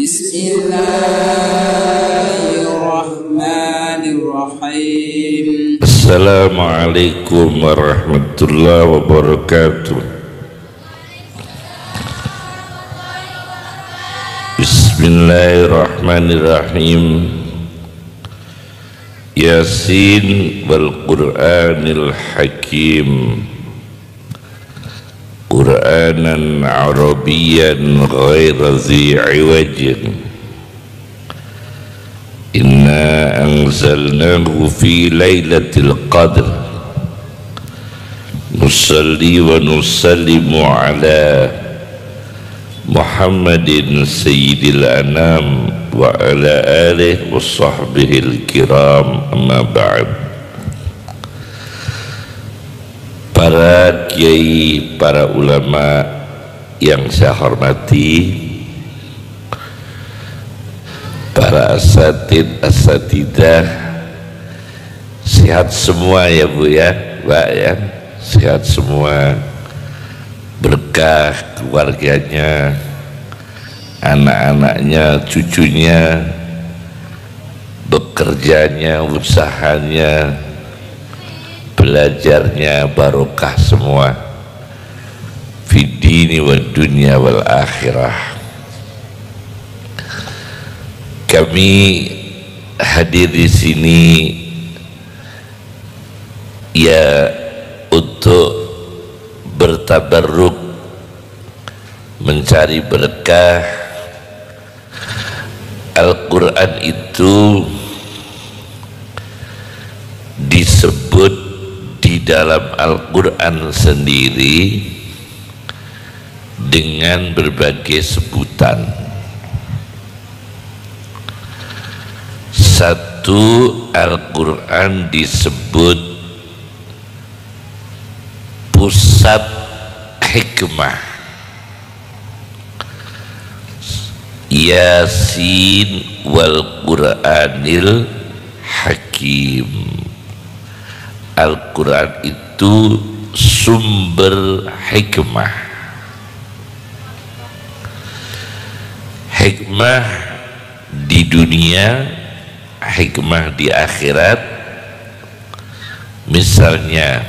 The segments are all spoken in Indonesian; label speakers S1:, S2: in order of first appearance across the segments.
S1: Bismillahirrahmanirrahim.
S2: Assalamualaikum warahmatullahi wabarakatuh. Bismillahirrahmanirrahim. Yasin wal Qur'anil Hakim. Qur'anan Arabiyyan ghaira zi iwajin. Inna anzalnahu fi lailatul qadr. Nusalli wa nusallimu ala Muhammadin sayyidil anam wa ala alihi wa sahbihil kiram, amma ba'd. Para kiai, para ulama yang saya hormati, para asatidah, sehat semua ya Bu ya, Mbak ya, sehat semua, berkah keluarganya, anak-anaknya, cucunya, bekerjanya, usahanya, belajarnya, barokah semua, fid-dini wad dunya wal akhirah. Kami hadir di sini ya untuk bertabarruk, mencari berkah. Al-Quran itu disebut di dalam Al-Quran sendiri dengan berbagai sebutan. Satu, Al-Quran disebut pusat hikmah. Yasin wal Qur'anil Hakim. Al-Quran itu sumber hikmah. Hikmah di dunia, hikmah di akhirat. Misalnya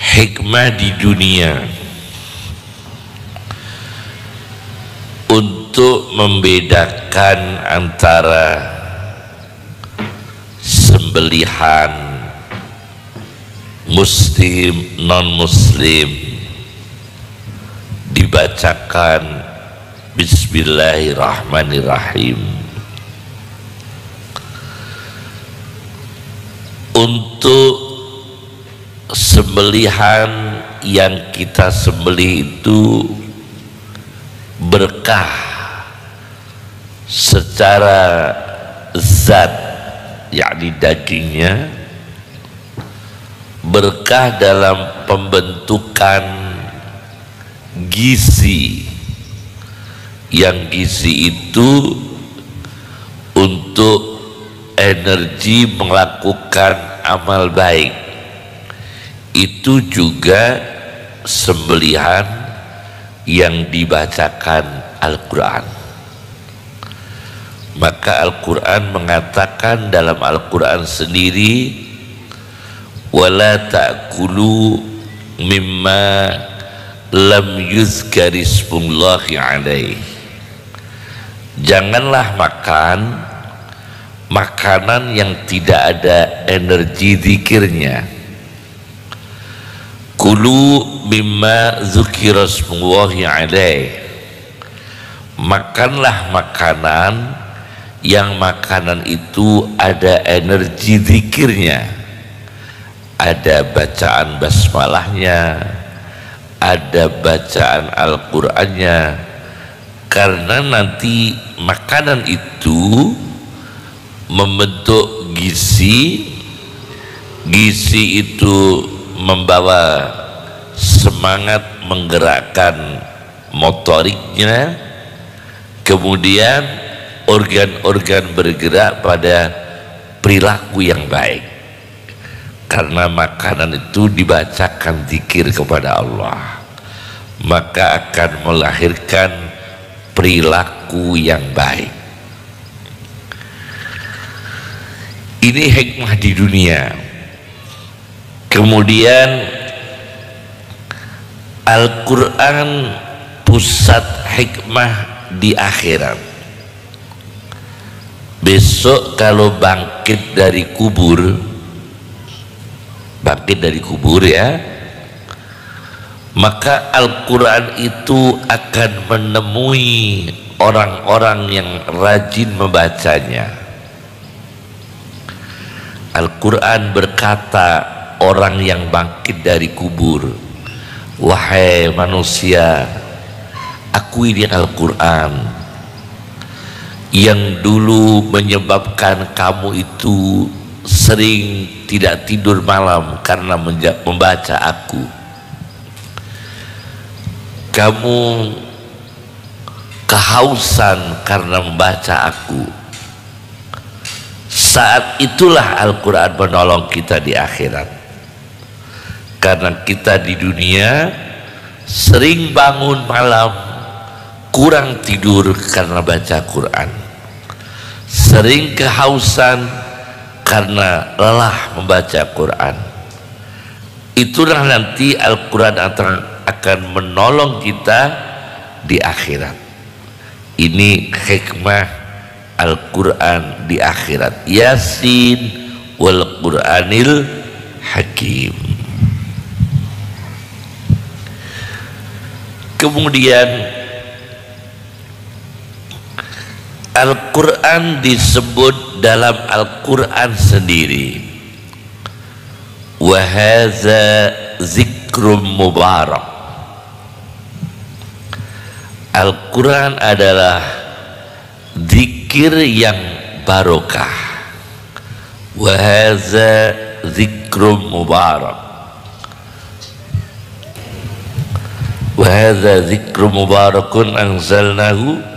S2: hikmah di dunia untuk membedakan antara sembelihan muslim non muslim, dibacakan Bismillahirrahmanirrahim. Untuk sembelihan yang kita sembelih itu berkah secara zat, yakni dagingnya, berkah dalam pembentukan gizi, yang gizi itu untuk energi melakukan amal baik. Itu juga sembelihan yang dibacakan Al-Quran. Maka Al-Quran mengatakan dalam Al-Quran sendiri, wala ta'kulu mimma lam yuzkarismullahi alaih. Janganlah makan makanan yang tidak ada energi zikirnya. Kulu mimma dzukirasmullahi alaih. Makanlah makanan yang makanan itu ada energi zikirnya, ada bacaan basmalahnya, ada bacaan Al-Qur'annya. Karena nanti makanan itu membentuk gizi, gizi itu membawa semangat, menggerakkan motoriknya, kemudian organ-organ bergerak pada perilaku yang baik. Karena makanan itu dibacakan zikir kepada Allah, maka akan melahirkan perilaku yang baik. Ini hikmah di dunia. Kemudian Al-Quran pusat hikmah di akhirat. Besok kalau bangkit dari kubur ya, maka Al-Quran itu akan menemui orang-orang yang rajin membacanya. Al-Quran berkata, orang yang bangkit dari kubur, wahai manusia, aku ini Al-Quran yang dulu menyebabkan kamu itu sering tidak tidur malam karena membaca aku. Kamu kehausan karena membaca aku. Saat itulah Al-Quran menolong kita di akhirat. Karena kita di dunia sering bangun malam, kurang tidur karena baca Quran, sering kehausan karena lelah membaca Quran. Itulah nanti Al-Quran akan menolong kita di akhirat. Ini hikmah Al-Quran di akhirat. Yasin wal Quranil Hakim. Kemudian Al-Quran disebut dalam Al-Quran sendiri, wa hadza zikrum mubarak. Al-Quran adalah zikir yang barokah. Wa hadza zikrum mubarak. Wa hadza zikrum mubarakun anzalnahu.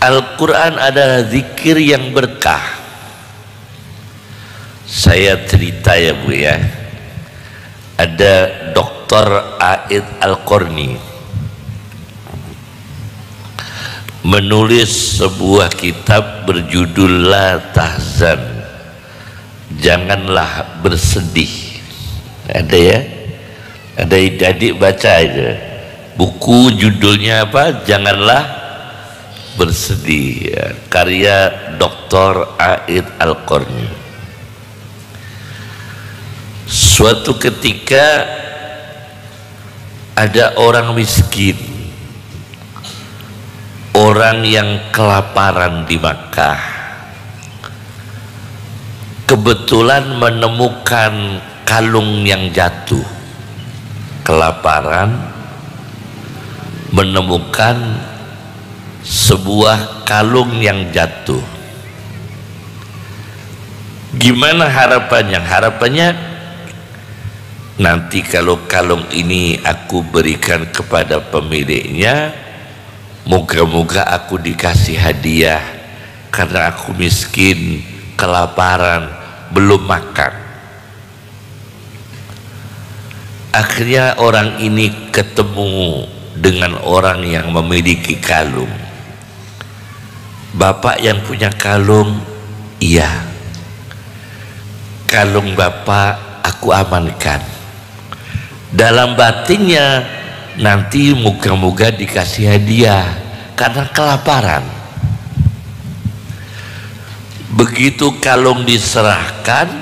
S2: Al-Quran adalah zikir yang berkah. Saya cerita ya Bu ya, ada Dr. Aid Al-Qarni menulis sebuah kitab berjudul La Tahzan, janganlah bersedih. Ada ya, ada adik baca aja buku judulnya apa, Janganlah Bersedih, ya, karya Dr. Aid Al-Qarni. Suatu ketika ada orang miskin, orang yang kelaparan di Makkah, kebetulan menemukan kalung yang jatuh. Kelaparan menemukan sebuah kalung yang jatuh. Gimana harapannya? Harapannya nanti kalau kalung ini aku berikan kepada pemiliknya, moga-moga aku dikasih hadiah karena aku miskin, kelaparan, belum makan. Akhirnya orang ini ketemu dengan orang yang memiliki kalung. Bapak yang punya kalung, iya, kalung bapak aku amankan. Dalam batinnya nanti moga-moga dikasih hadiah karena kelaparan. Begitu kalung diserahkan,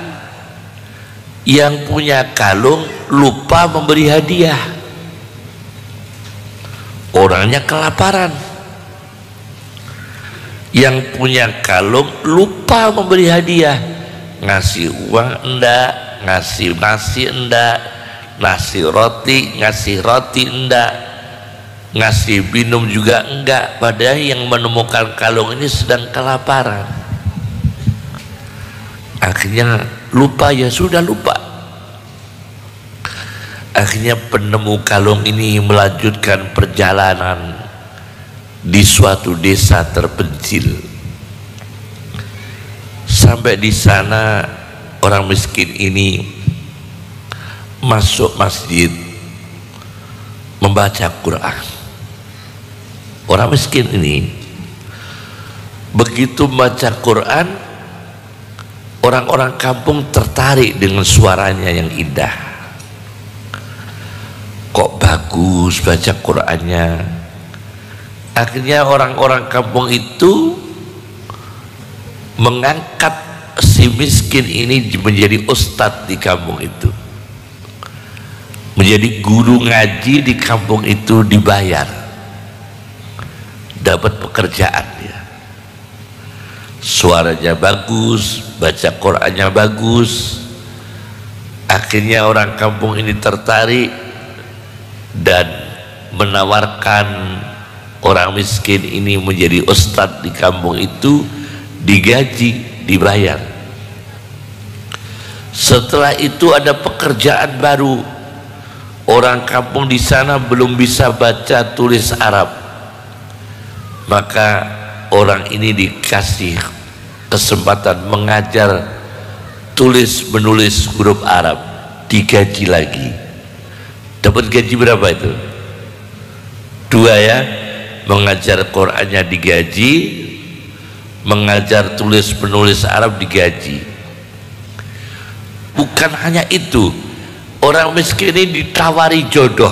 S2: yang punya kalung lupa memberi hadiah. Orangnya kelaparan. Yang punya kalung lupa memberi hadiah. Ngasih uang enggak, ngasih nasi enggak, ngasih roti enggak, ngasih minum juga enggak. Padahal yang menemukan kalung ini sedang kelaparan. Akhirnya lupa, ya sudah lupa. Akhirnya penemu kalung ini melanjutkan perjalanan di suatu desa terpencil. Sampai di sana orang miskin ini masuk masjid membaca Quran. Orang miskin ini begitu membaca Quran, orang-orang kampung tertarik dengan suaranya yang indah. Kok bagus baca Qurannya. Akhirnya orang-orang kampung itu mengangkat si miskin ini menjadi ustadz di kampung itu, menjadi guru ngaji di kampung itu, dibayar, dapat pekerjaan dia. Suaranya bagus, baca Qurannya bagus. Akhirnya orang kampung ini tertarik dan menawarkan orang miskin ini menjadi ustadz di kampung itu, digaji, dibayar. Setelah itu ada pekerjaan baru. Orang kampung di sana belum bisa baca tulis Arab, maka orang ini dikasih kesempatan mengajar tulis menulis huruf Arab, digaji lagi. Dapat gaji berapa itu? 2 ya, mengajar Qurannya digaji, mengajar tulis menulis Arab digaji. Bukan hanya itu, orang miskin ini ditawari jodoh.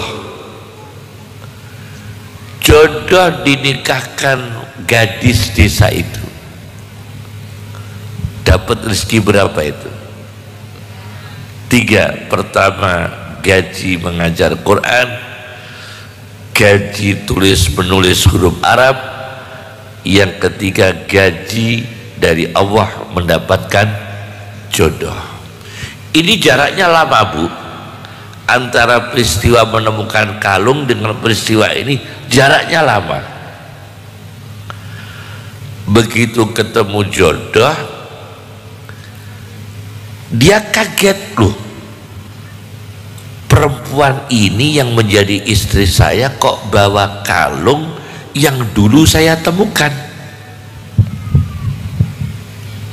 S2: Jodoh dinikahkan gadis desa itu. Dapat rezeki berapa itu? 3. Pertama, gaji mengajar Quran, gaji tulis menulis huruf Arab. Yang ketiga, gaji dari Allah mendapatkan jodoh. Ini jaraknya lama, Bu. Antara peristiwa menemukan kalung dengan peristiwa ini jaraknya lama. Begitu ketemu jodoh, dia kaget, loh, perempuan ini yang menjadi istri saya kok bawa kalung yang dulu saya temukan.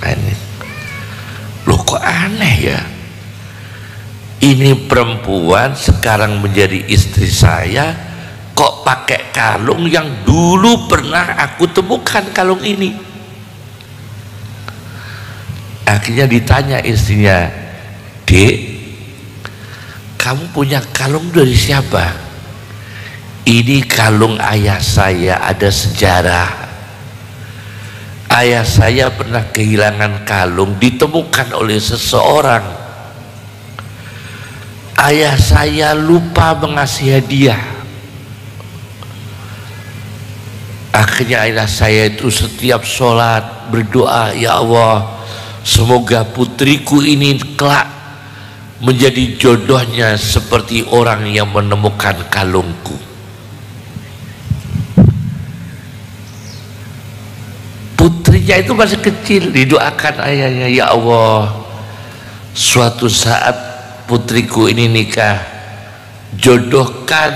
S2: Aneh. Loh, kok aneh ya? Ini perempuan sekarang menjadi istri saya kok pakai kalung yang dulu pernah aku temukan kalung ini. Akhirnya ditanya istrinya, "Dek, kamu punya kalung dari siapa?" "Ini kalung ayah saya, ada sejarah. Ayah saya pernah kehilangan kalung, ditemukan oleh seseorang. Ayah saya lupa mengasih hadiah. Akhirnya ayah saya itu setiap sholat berdoa, ya Allah, semoga putriku ini kelak menjadi jodohnya seperti orang yang menemukan kalungku." Putrinya itu masih kecil, didoakan ayahnya, ya Allah, suatu saat putriku ini nikah, jodohkan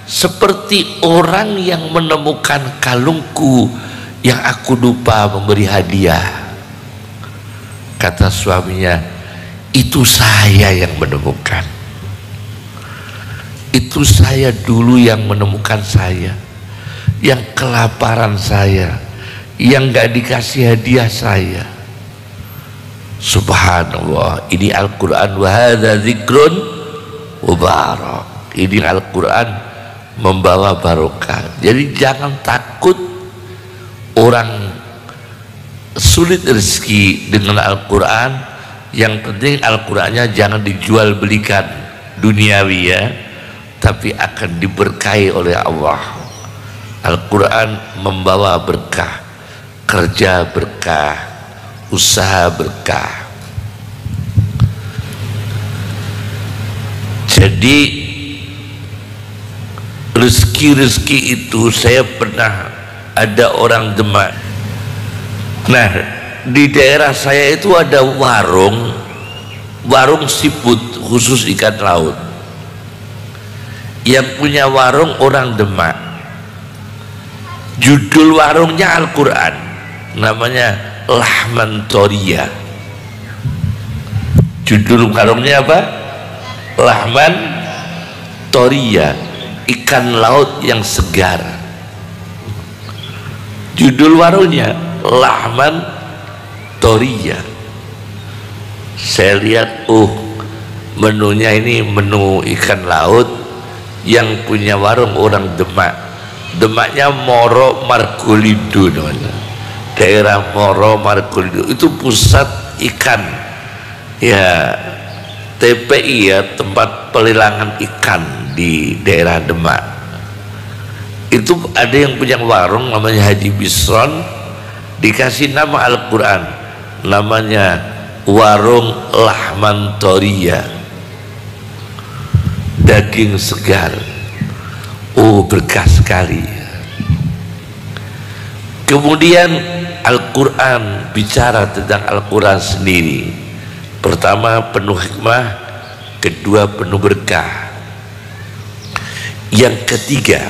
S2: seperti orang yang menemukan kalungku yang aku lupa memberi hadiah. Kata suaminya, itu saya yang menemukan. Itu saya dulu yang menemukan saya, yang kelaparan saya, yang gak dikasih hadiah saya. Subhanallah, ini Al-Quran, wa hadza dzikrun mubarak. Ini Al-Quran membawa barokah. Jadi jangan takut orang sulit rezeki dengan Al-Quran. Yang penting Al-Qurannya jangan dijual belikan duniawi ya, tapi akan diberkahi oleh Allah. Al-Quran membawa berkah, kerja berkah, usaha berkah. Jadi rezeki-rezeki itu, saya pernah ada orang Demak. Nah, di daerah saya itu ada warung siput khusus ikan laut. Yang punya warung orang Demak. Judul warungnya Al-Quran, namanya Lahman Toria. Judul warungnya apa? Lahman Toria. ikan laut yang segar. Judul warungnya Lahman Toria. Saya lihat, menunya ini menu ikan laut, yang punya warung orang Demak. Demaknya Moro Margolindo namanya. Daerah Moro Margolindo itu pusat ikan. Ya, TPI ya, tempat pelelangan ikan di daerah Demak. Itu ada yang punya warung namanya Haji Bisron, dikasih nama Al-Quran, namanya Warung Lahman Toria, daging segar. Berkah sekali. Kemudian Al-Quran, bicara tentang Al-Quran sendiri. Pertama, penuh hikmah. Kedua, penuh berkah. Yang ketiga,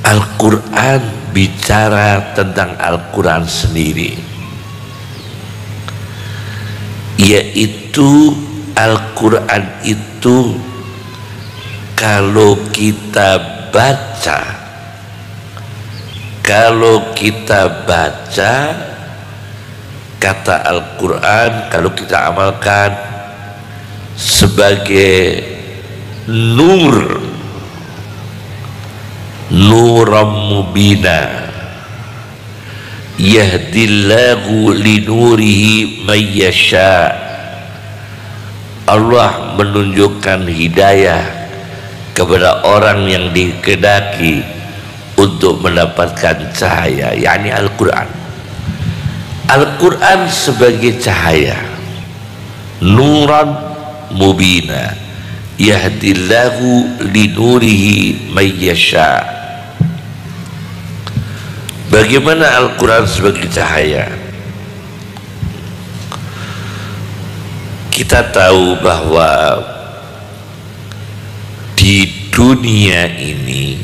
S2: Al-Quran bicara tentang Al-Quran sendiri, yaitu Al-Quran itu kalau kita baca, kata Al-Quran, kalau kita amalkan sebagai nuram mubina, yahdillahu linurihi may yasha. Allah menunjukkan hidayah kepada orang yang dikehendaki untuk mendapatkan cahaya, yakni Al-Quran. Al-Quran sebagai cahaya, nuran mubina, yahdillahu linurihi may yasha. Bagaimana Al-Quran sebagai cahaya? Kita tahu bahwa di dunia ini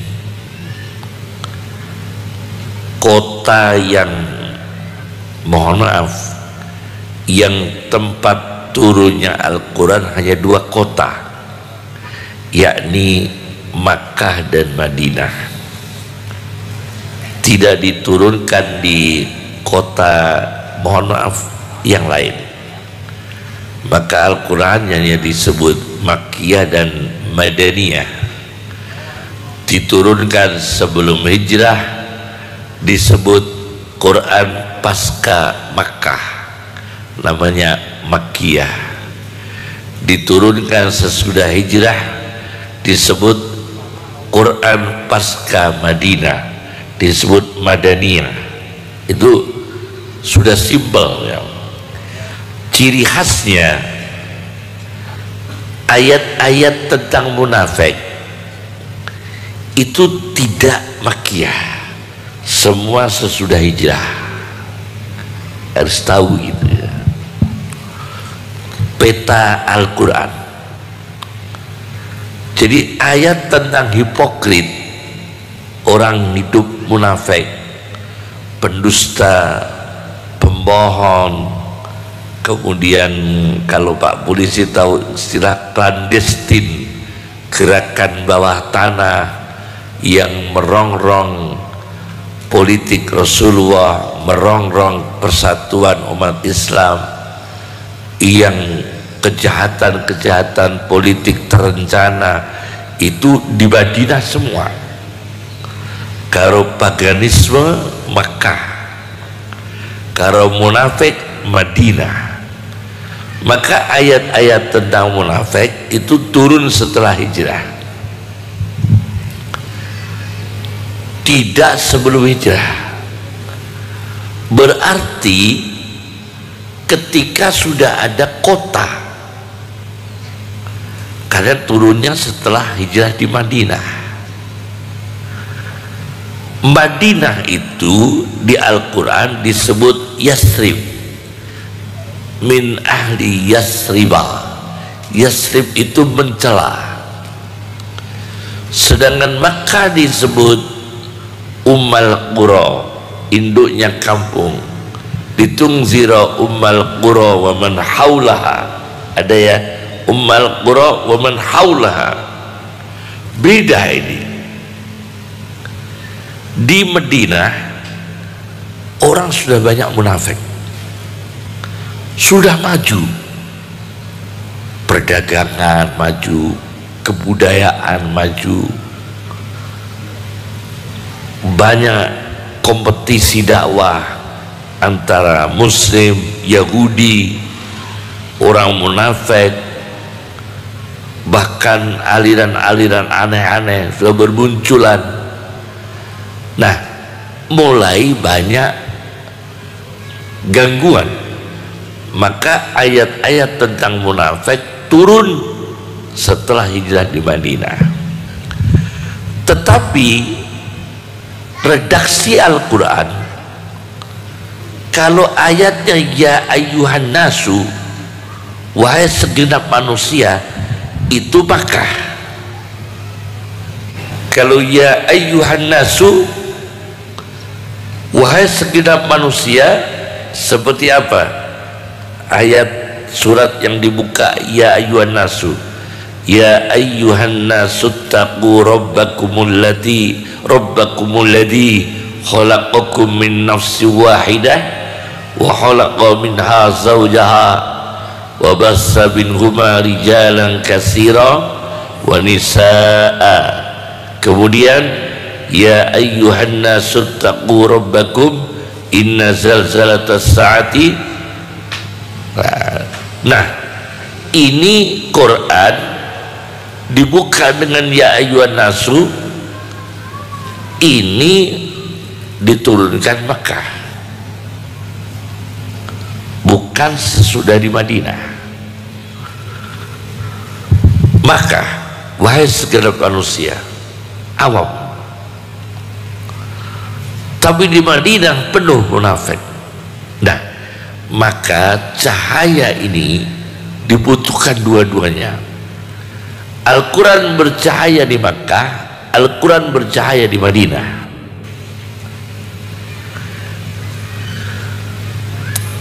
S2: kota yang, mohon maaf, yang tempat turunnya Al-Quran hanya 2 kota, yakni Makkah dan Madinah. Tidak diturunkan di kota, mohon maaf, yang lain. Maka Al-Quran hanya disebut Makkiyah dan Madaniyah. Diturunkan sebelum hijrah disebut Quran pasca Makkah, namanya Makkiyah. Diturunkan sesudah hijrah disebut Quran pasca Madinah, disebut Madaniyah. Itu sudah simpel ya. Ciri khasnya ayat-ayat tentang munafik itu tidak Makkiyah, semua sesudah hijrah. Harus tahu gitu ya. Peta Al-Quran. Jadi ayat tentang hipokrit, orang hidup munafik, pendusta, pembohong. Kemudian kalau Pak Polisi tahu istilah clandestin, gerakan bawah tanah yang merongrong politik Rasulullah, merongrong persatuan umat Islam, yang kejahatan-kejahatan politik terencana itu di Madinah semua. Kalau paganisme Makkah, kalau munafik Madinah. Maka ayat-ayat tentang munafik itu turun setelah hijrah, tidak sebelum hijrah. Berarti ketika sudah ada kota, karena turunnya setelah hijrah di Madinah. Madinah itu di Al-Quran disebut Yasrib, min ahli Yasriba. Yasrib itu mencela. Sedangkan Makkah disebut Ummal Qura, induknya kampung. Ditungzira Ummal Qura wa man haulaha. Ada ya, Ummal Qura wa man haulaha. Beda ini. Di Madinah orang sudah banyak munafik, sudah maju, perdagangan maju, kebudayaan maju, banyak kompetisi dakwah antara Muslim, Yahudi, orang munafik, bahkan aliran-aliran aneh-aneh sudah bermunculan. Nah, mulai banyak gangguan, maka ayat-ayat tentang munafik turun setelah hijrah di Madinah. Tetapi redaksi Al-Quran, kalau ayatnya ya ayyuhan nasu, wahai segenap manusia, itu Makkah. Kalau ya ayyuhan nasu, wahai segenap manusia, seperti apa ayat surat yang dibuka ya ayyuhan nasu? Ya ayyuhan nasu taqu rabbakumul ladzi khalaqakum min nafsin wahidah wa khalaqa minha zawjaha wa bassa minhuma rijalan katsira wa nisaa. Kemudian ya ayyuhan nasu taqu rabbakum inna zalzalatas saati. Nah, ini Quran dibuka dengan ya ayyuhan nasu, ini diturunkan Makkah, bukan sesudah di Madinah. Maka wahai segenap manusia awam, tapi di Madinah penuh munafik. Nah, maka cahaya ini dibutuhkan dua-duanya. Al-Quran bercahaya di Makkah, Al-Quran bercahaya di Madinah.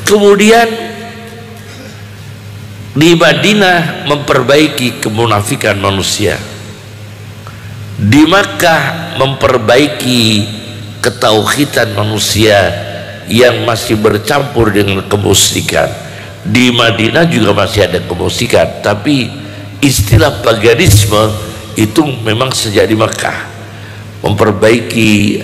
S2: Kemudian di Madinah memperbaiki kemunafikan manusia, di Makkah memperbaiki ketauhidan manusia yang masih bercampur dengan kemusyrikan. Di Madinah juga masih ada kemusyrikan, tapi istilah paganisme itu memang sejak di Makkah. Memperbaiki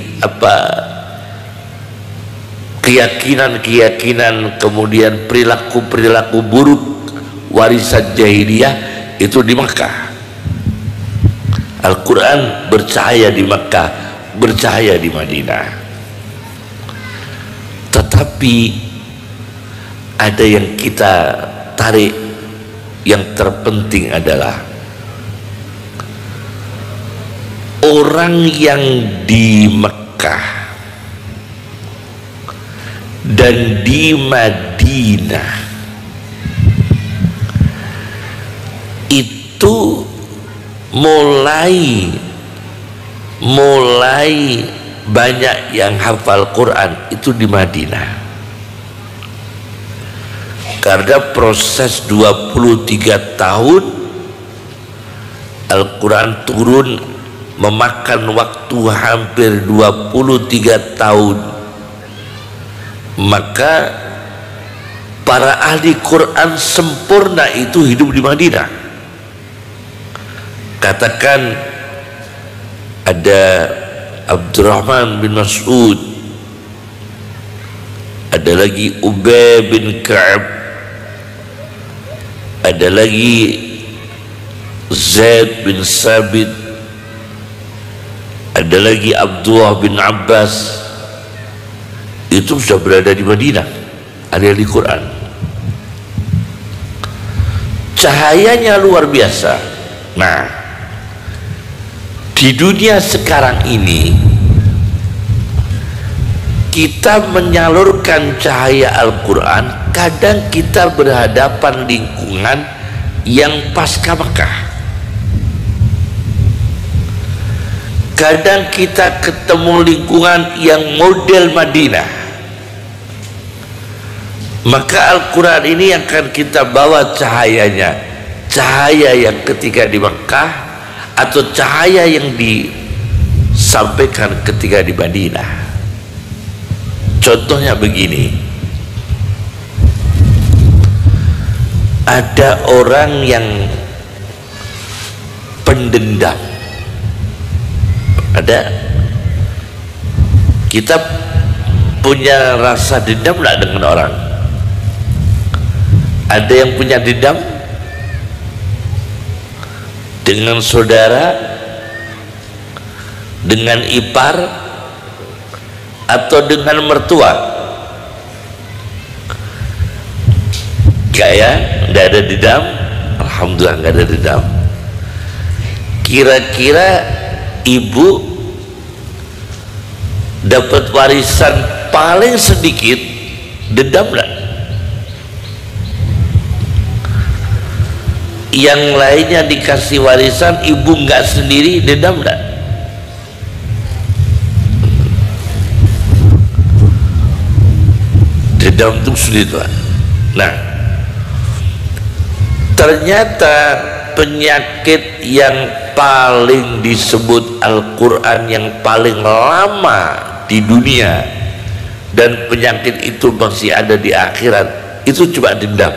S2: keyakinan-keyakinan, kemudian perilaku-perilaku buruk warisan jahiliyah itu di Makkah. Al-Quran bercahaya di Makkah, bercahaya di Madinah. Tetapi ada yang kita tarik, yang terpenting adalah orang yang di Makkah dan di Madinah itu mulai banyak yang hafal Quran itu di Madinah, karena proses 23 tahun Al-Quran turun memakan waktu hampir 23 tahun. Maka para ahli Quran sempurna itu hidup di Madinah. Katakan ada Abdurrahman bin Mas'ud, ada lagi Ubay bin Ka'ab, ada lagi Zaid bin Sabit, ada lagi Abdullah bin Abbas. Itu sudah berada di Madinah, ahli Quran. Cahayanya luar biasa. Nah, di dunia sekarang ini kita menyalurkan cahaya Al-Quran, kadang kita berhadapan lingkungan yang pasca Mekah, kadang kita ketemu lingkungan yang model Madinah. Maka Al-Quran ini akan kita bawa cahayanya, cahaya yang ketika di Mekah atau cahaya yang disampaikan ketika di Madinah. Contohnya begini, ada orang yang pendendam, ada, kita punya rasa dendam enggak dengan orang? Ada yang punya dendam dengan saudara, dengan ipar, atau dengan mertua? Enggak ya? Enggak ada dendam? Alhamdulillah enggak ada dendam. Kira-kira ibu dapat warisan paling sedikit, dendam enggak? Yang lainnya dikasih warisan, ibu enggak sendiri, dendam enggak? Dendam itu sulit, Pak. Nah, ternyata penyakit yang paling disebut Al-Quran, yang paling lama di dunia, dan penyakit itu masih ada di akhirat, itu cuma dendam.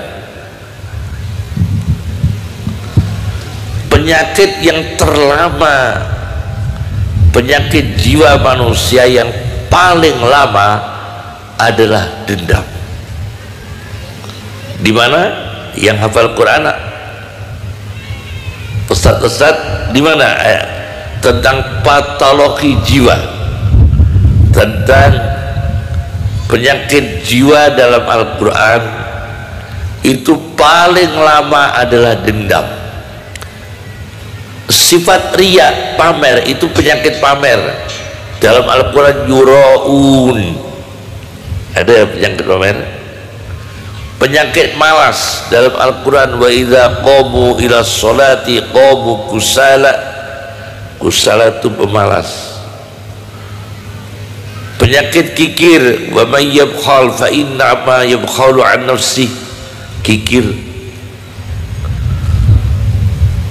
S2: Penyakit yang terlama, penyakit jiwa manusia yang paling lama adalah dendam. Di mana yang hafal Quran, Ustaz di mana tentang patologi jiwa, tentang penyakit jiwa dalam Al-Quran, itu paling lama adalah dendam. Sifat riya, pamer, itu penyakit pamer. Dalam Al-Quran yura'un, ada penyakit pamer. Penyakit malas dalam Al-Quran, wa idza qamu ila sholati qamu kusala. Kusala itu pemalas. Penyakit kikir, wa may yabkhal fa inna ma yabkhalu an nafsi, kikir.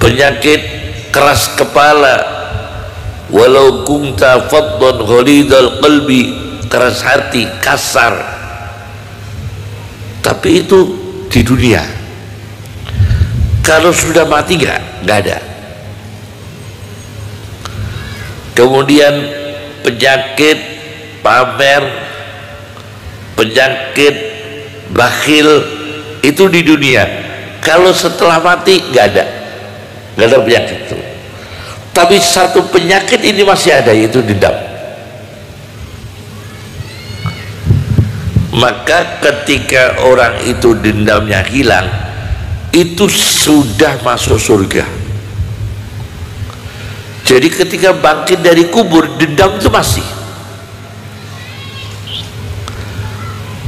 S2: Penyakit keras kepala, walau kunta faddan ghalidal qalbi, keras hati, kasar. Tapi itu di dunia. Kalau sudah mati nggak ada. Kemudian penyakit pamer, penyakit bakhil, itu di dunia. Kalau setelah mati nggak ada penyakit itu. Tapi satu penyakit ini masih ada, yaitu dendam. Maka ketika orang itu dendamnya hilang, itu sudah masuk surga. Jadi ketika bangkit dari kubur, dendam itu masih.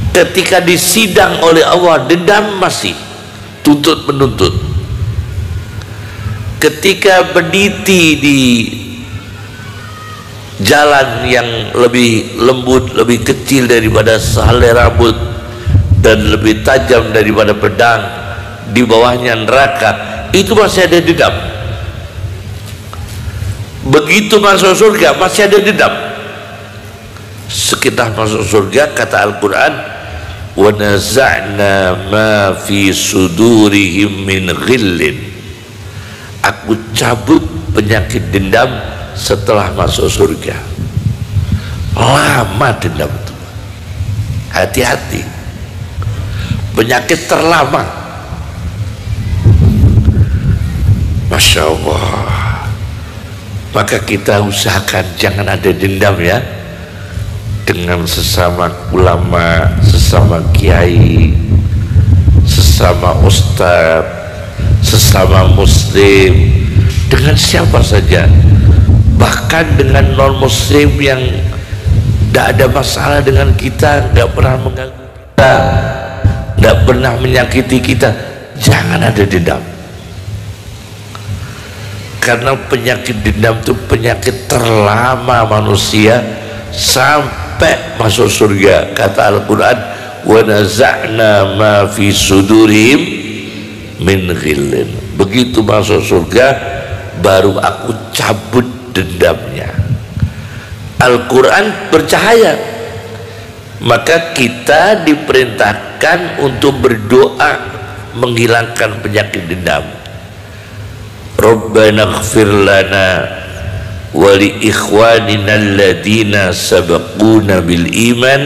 S2: Ketika disidang oleh Allah, dendam masih, tuntut menuntut. Ketika meniti di jalan yang lebih lembut, lebih kecil daripada sehelai rambut, dan lebih tajam daripada pedang, di bawahnya neraka, itu masih ada dendam. Begitu masuk surga masih ada dendam. Sekitar masuk surga, kata Al-Quran, wa naza'na ma fi sudurihim min ghillin, aku cabut penyakit dendam setelah masuk surga. Lama dendam itu, hati-hati, penyakit terlama. Masya Allah. Maka kita usahakan jangan ada dendam ya, dengan sesama ulama, sesama kiai, sesama ustadz, sesama muslim, dengan siapa saja, bahkan dengan non muslim yang tidak ada masalah dengan kita, tidak pernah mengganggu kita, tidak pernah menyakiti kita, jangan ada dendam. Karena penyakit dendam itu penyakit terlama manusia sampai masuk surga. Kata Al-Quran, wa naza'na ma fi sudurihim min ghillin. Begitu masuk surga, baru aku cabut dendamnya. Al-Quran bercahaya, maka kita diperintahkan untuk berdoa menghilangkan penyakit dendam. Rabbana ighfir lana wa li ikhwanina alladhina sabaquna bil iman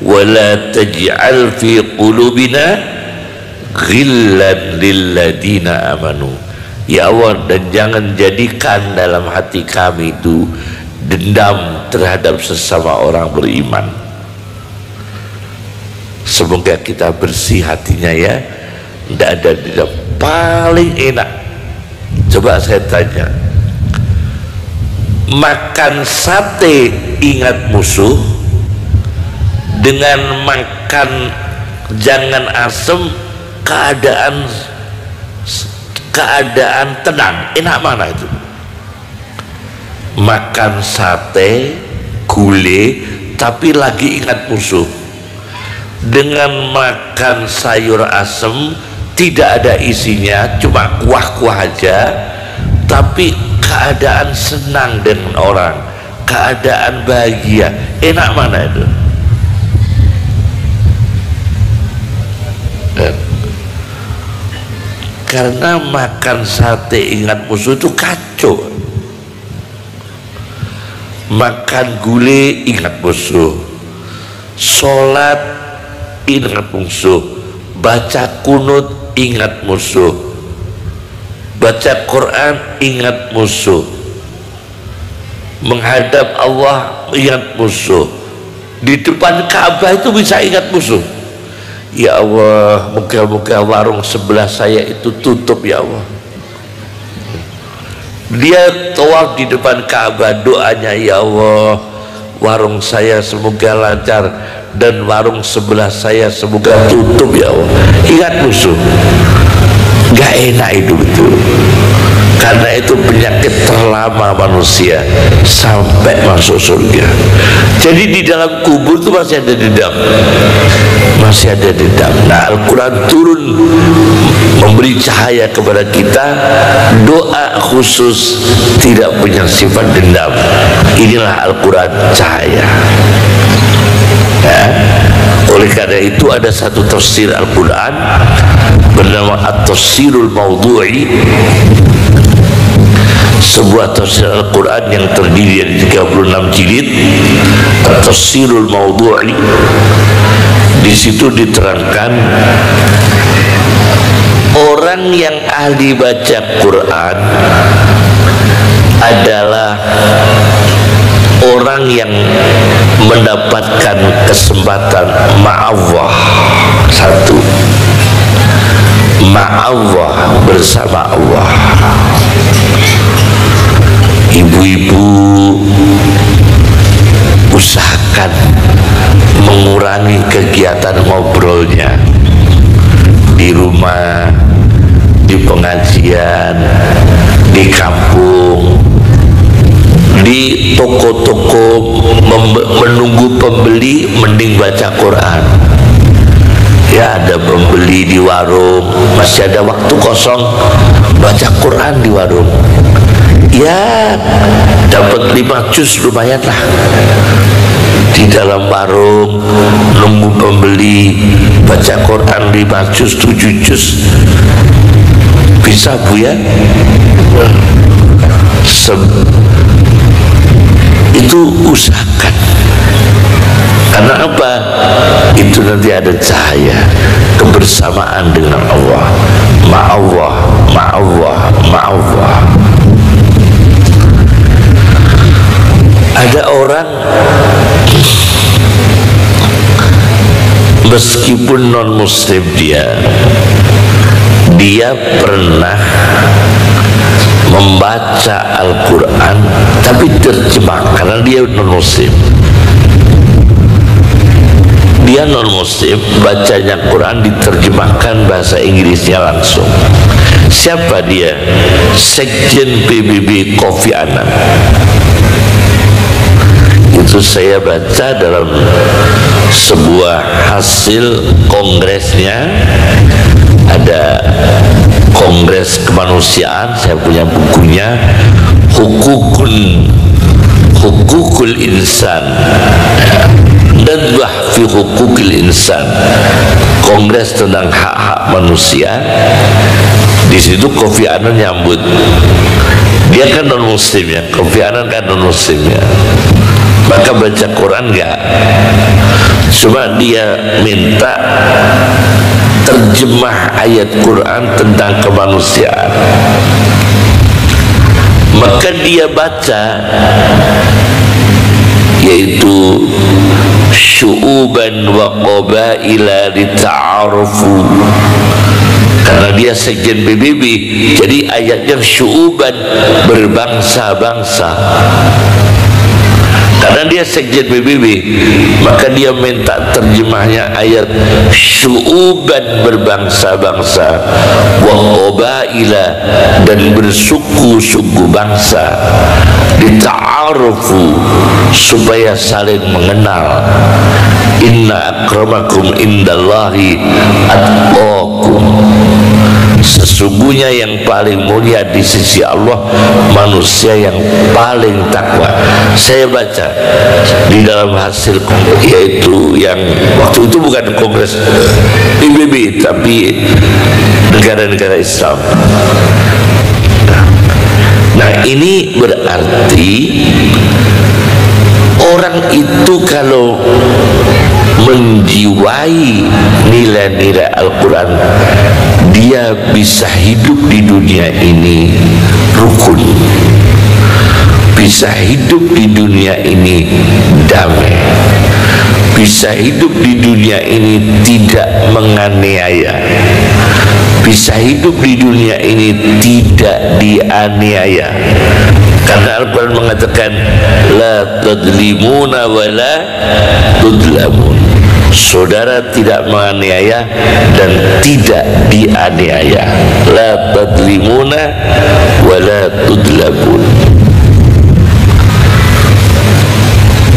S2: wa la taj'al fi qulubina ghillan lil ladina amanu. Ya Allah, dan jangan jadikan dalam hati kami itu dendam terhadap sesama orang beriman. Semoga kita bersih hatinya ya, tidak ada dendam. Paling enak, coba saya tanya, makan sate ingat musuh dengan makan jangan asem keadaan tenang, enak mana itu? Makan sate gulai tapi lagi ingat musuh, dengan makan sayur asem tidak ada isinya, cuma kuah-kuah aja, tapi keadaan senang dengan orang, keadaan bahagia, enak mana itu? Karena makan sate ingat musuh itu kacau. Makan gulai ingat musuh, sholat ingat musuh, baca kunut ingat musuh, baca Quran ingat musuh, menghadap Allah ingat musuh, di depan Ka'bah itu bisa ingat musuh. Ya Allah, moga-moga warung sebelah saya itu tutup ya Allah. Dia tawaf di depan Ka'bah, doanya ya Allah, warung saya semoga lancar dan warung sebelah saya semoga tutup ya Allah. Ingat musuh, gak enak itu betul. Karena itu penyakit terlama manusia sampai masuk surga. Jadi di dalam kubur itu masih ada dendam, masih ada dendam. Nah, Al-Quran turun memberi cahaya kepada kita, doa khusus tidak punya sifat dendam. Inilah Al-Quran cahaya ya. Oleh karena itu ada satu tafsir Al-Quran bernama At-Tafsirul Mawdu'i, sebuah tafsir Al-Quran yang terdiri dari 36 jilid. At-Tafsirul Mawdu'i, di situ diterangkan orang yang ahli baca Quran adalah orang yang mendapatkan kesempatan ma'allah. Satu, ma'allah, bersama Allah. Ibu-ibu usahakan mengurangi kegiatan ngobrolnya di rumah, di pengajian, di kampung, di toko-toko menunggu pembeli, mending baca Quran. Ya, ada pembeli di warung, masih ada waktu kosong, baca Quran di warung. Ya, dapat 5 juz lumayan lah. Di dalam warung nunggu pembeli, baca Quran 5 juz, 7 juz, bisa Bu ya? Itu usahakan. Karena apa? Itu nanti ada cahaya kebersamaan dengan Allah. Ma'allah, ma'allah, ma'allah. Ada orang meskipun non muslim, dia pernah membaca Al-Quran tapi terjemah, karena dia non muslim. Dia non muslim, bacanya Quran diterjemahkan bahasa Inggrisnya langsung. Siapa dia? Sekjen PBB Kofi Annan. Itu saya baca dalam sebuah hasil kongresnya, ada kongres kemanusiaan, saya punya bukunya, hukukul insan, nadwah fi hukukil insan, kongres tentang hak-hak manusia. Di situ Kofi Annan nyambut. Dia kan non muslim ya, Kofi Annan kan non muslim ya, maka baca Quran enggak, cuma dia minta terjemah ayat Quran tentang kemanusiaan. Maka dia baca, yaitu syu'uban wa qabaila lita'arufu, karena dia sekjen PBB, jadi ayatnya syu'uban, berbangsa-bangsa. Karena dia sekjen PBB, maka dia minta terjemahnya ayat syu'uban, berbangsa-bangsa, wa qabaila, dan bersuku-suku bangsa, lita'arufu, supaya saling mengenal. Inna akramakum indallahi atqakum, sesungguhnya yang paling mulia di sisi Allah manusia yang paling takwa. Saya baca di dalam hasil, yaitu yang waktu itu bukan kongres PBB tapi negara-negara Islam. Nah, ini berarti orang itu kalau menjiwai nilai-nilai Al-Quran, dia bisa hidup di dunia ini rukun, bisa hidup di dunia ini damai, bisa hidup di dunia ini tidak menganiaya, bisa hidup di dunia ini tidak dianiaya. Karena Al-Quran mengatakan la tadlimuna wa la tudlamun, saudara tidak menganiaya dan tidak dianiaya. La tadlimuna wa la tudlamun.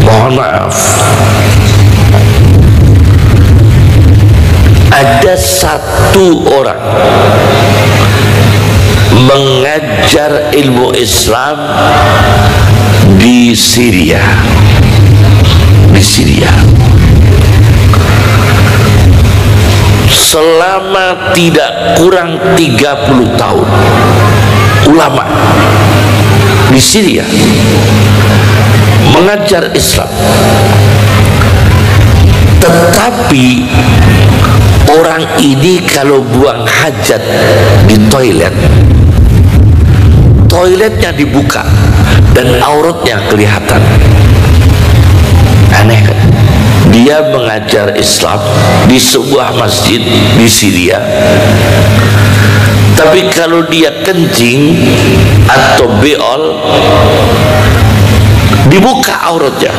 S2: Mohon maaf, ada satu orang mengajar ilmu Islam di Syria, selama tidak kurang 30 tahun. Ulama di Syria mengajar Islam, tetapi orang ini kalau buang hajat di toiletnya dibuka dan auratnya kelihatan. Aneh kan? Dia mengajar Islam di sebuah masjid di Syria, tapi kalau dia kencing atau beol dibuka auratnya,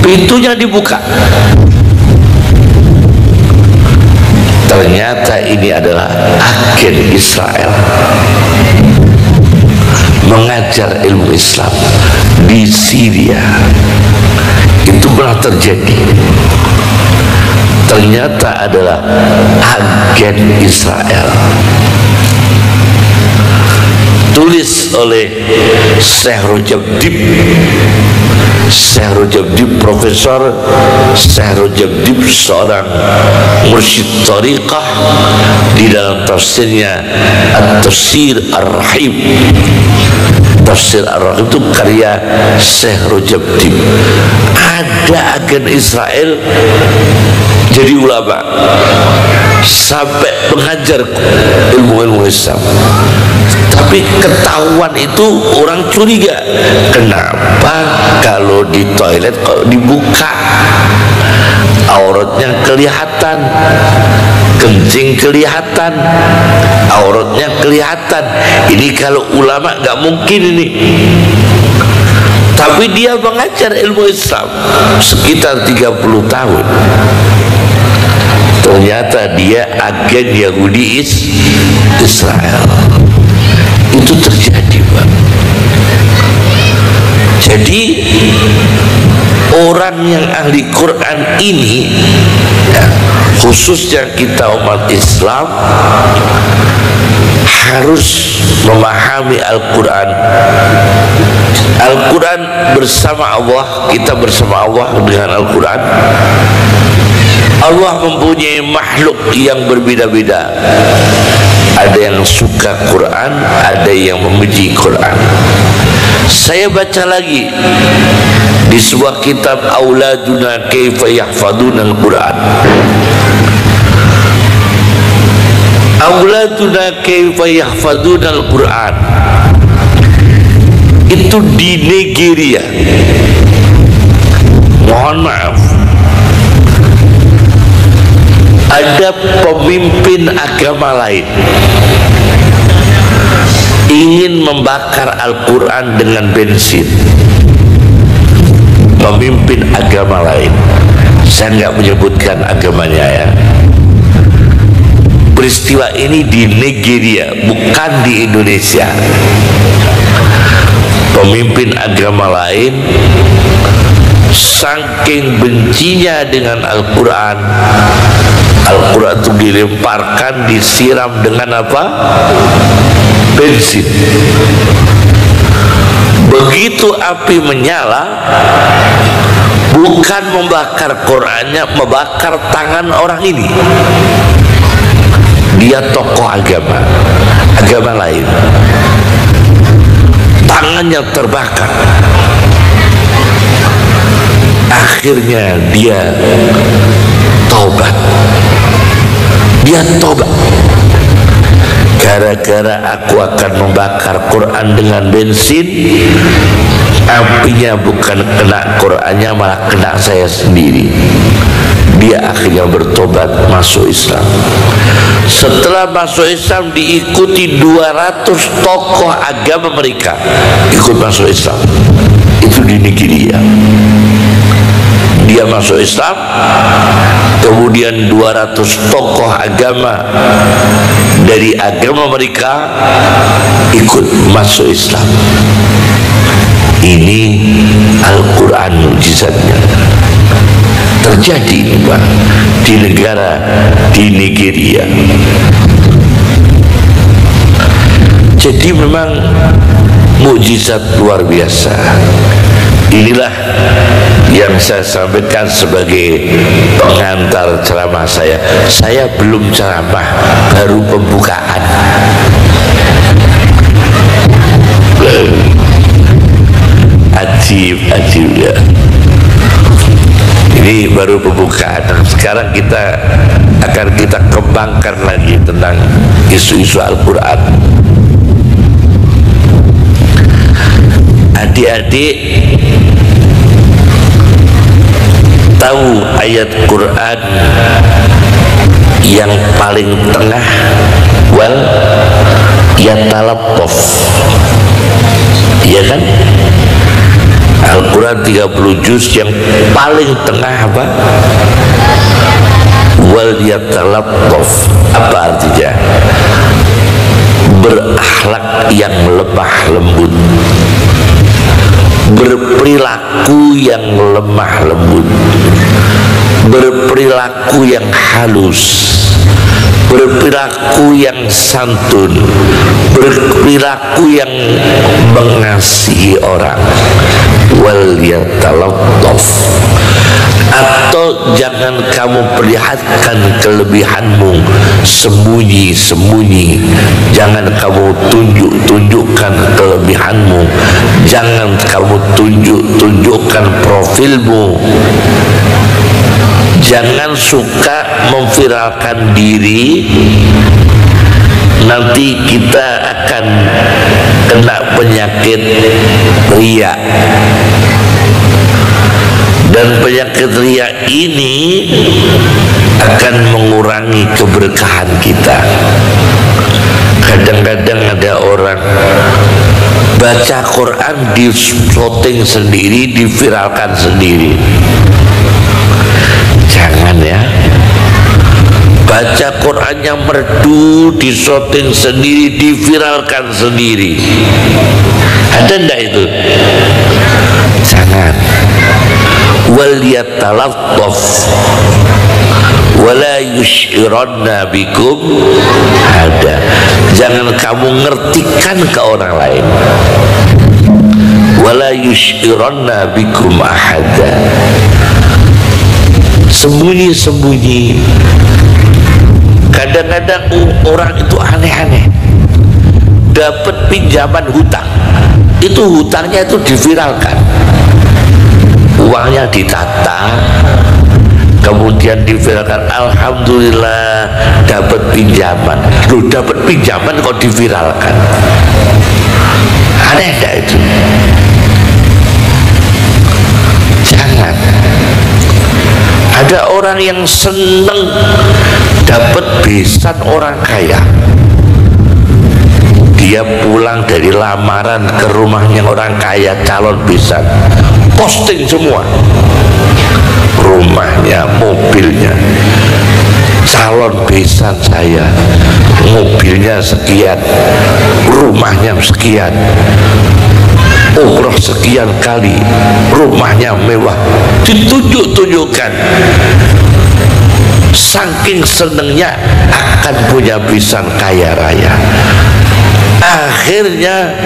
S2: pintunya dibuka. Ternyata ini adalah agen Israel mengajar ilmu Islam di Syria. Itu pernah terjadi. Ternyata adalah agen Israel. Tulis oleh Syekh Rajab Dib, Profesor Syekh Rajab Dib, seorang mursyid tariqah, di dalam tafsirnya At-Tafsir Ar-Rahim. Tafsir Ar-Rahim itu karya Syekh Rajab Dib. Ada agen Israel jadi ulama sampai mengajar ilmu-ilmu Islam, tapi ketahuan itu orang curiga. Kenapa kalau di toilet kalau dibuka auratnya kelihatan, kencing kelihatan, auratnya kelihatan? Ini kalau ulama nggak mungkin ini. Tapi dia mengajar ilmu Islam sekitar 30 tahun. Ternyata dia agen Yahudi Israel. Itu terjadi, Pak. Jadi orang yang ahli Quran ini, ya, khususnya kita umat Islam harus memahami Al-Quran. Al-Quran bersama Allah, kita bersama Allah dengan Al-Quran. Allah mempunyai makhluk yang berbeda-beda. Ada yang suka Quran, ada yang membenci Quran. Saya baca lagi di sebuah kitab Auladuna Kaifa Yahfaduna Al-Quran. Auladuna Kaifa Yahfaduna Al-Quran itu di Nigeria. Mohon maaf, ada pemimpin agama lain ingin membakar Al-Quran dengan bensin. Pemimpin agama lain, saya nggak menyebutkan agamanya ya. Peristiwa ini di Nigeria, bukan di Indonesia. Pemimpin agama lain saking bencinya dengan Al-Quran, Al-Quran itu dilemparkan, disiram dengan apa? Bensin. Begitu api menyala, bukan membakar Qurannya, membakar tangan orang ini. Dia tokoh agama, agama lain, tangannya terbakar. Akhirnya dia taubat. Dia taubat. Gara-gara aku akan membakar Quran dengan bensin, apinya bukan kena Qurannya, malah kena saya sendiri. Dia akhirnya bertobat, masuk Islam. Setelah masuk Islam diikuti 200 tokoh agama mereka ikut masuk Islam. Itu di Nigeria. Dia masuk Islam, kemudian 200 tokoh agama dari agama mereka ikut masuk Islam. Ini Al-Quran mujizatnya. Terjadi Pak, di negara di Nigeria. Jadi memang mujizat luar biasa. Inilah yang saya sampaikan sebagai pengantar ceramah saya. Saya belum ceramah, baru pembukaan. Ajib ya. Ini baru pembukaan. Sekarang kita akan kembangkan lagi tentang isu-isu Al-Quran. Adik-adik tahu ayat Quran yang paling tengah, wal yatalattaf, iya kan? Al-Quran 30 juz yang paling tengah apa? Wal yatalattaf. Apa artinya? Berakhlak yang lemah lembut, berperilaku yang lemah lembut, berperilaku yang halus, berperilaku yang santun, berperilaku yang mengasihi orang. Wal yatalattaf. Atau jangan kamu perlihatkan kelebihanmu sembunyi-sembunyi. Jangan kamu tunjukkan kelebihanmu. Jangan kamu tunjukkan profilmu. Jangan suka memviralkan diri. Nanti kita akan kena penyakit riya. Dan penyakit riya ini akan mengurangi keberkahan kita. Kadang-kadang ada orang baca Quran di shooting sendiri, diviralkan sendiri. Jangan ya. Baca Qurannya merdu, di shooting sendiri, diviralkan sendiri. Ada enggak itu? Jangan. Wal yatalattaf wala yushiranna bikum ada. Jangan kamu ngertikan ke orang lain. Wala yushiranna bikum ahada. Sembunyi-sembunyi. Kadang-kadang orang itu aneh-aneh. Dapat pinjaman hutang, itu hutangnya itu diviralkan, uangnya ditata, kemudian diviralkan. Alhamdulillah dapat pinjaman. Loh, dapat pinjaman kok diviralkan? Aneh enggak itu? Jangan. Ada orang yang seneng dapat besan orang kaya. Dia pulang dari lamaran ke rumahnya orang kaya, calon besan, posting semua, rumahnya, mobilnya, calon besan saya, mobilnya sekian, rumahnya sekian, umroh sekian kali, rumahnya mewah, ditunjuk-tunjukkan. Saking senengnya akan punya besan kaya raya, akhirnya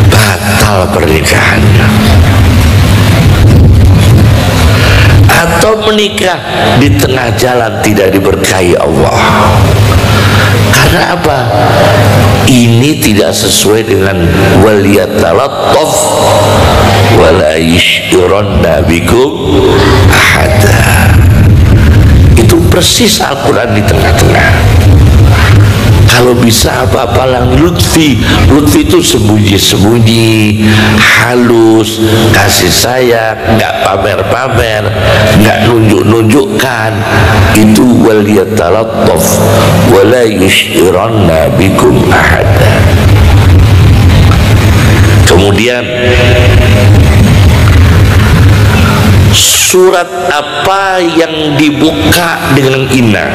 S2: batal pernikahannya, atau menikah di tengah jalan tidak diberkahi Allah. Karena apa? Ini tidak sesuai dengan waliyatalattaf wala yushiranna bikum ahada. Itu persis Al-Quran di tengah-tengah. Kalau bisa apa-apa yang lutfi. Lutfi itu sembunyi-sembunyi, halus, kasih sayang, nggak pamer-pamer, nggak nunjuk-nunjukkan. Itu waliyatalattaf wala yushiranna bikum ahada. Kemudian surat apa yang dibuka dengan inna?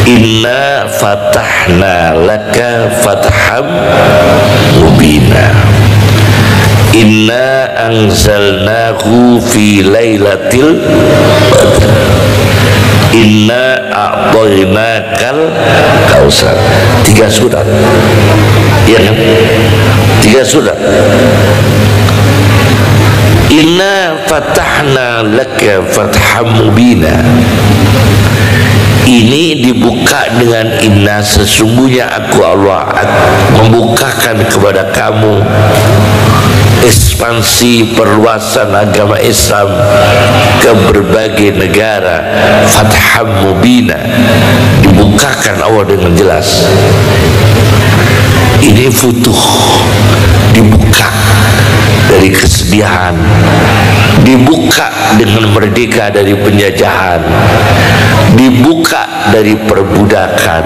S2: Inna fatahna laka fatham mubina. Inna anzalnahu fi lailatul qadr. Inna a'tainakal kausar. 3 surat, iya kan? 3 surat. Inna fatahna laka fatham mubina. Ini dibuka dengan inna, sesungguhnya aku Allah membukakan kepada kamu ekspansi perluasan agama Islam ke berbagai negara. Fatham mubina, dibukakan Allah dengan jelas. Ini futuh, dibuka dari kesedihan, dibuka dengan merdeka dari penjajahan, dibuka dari perbudakan,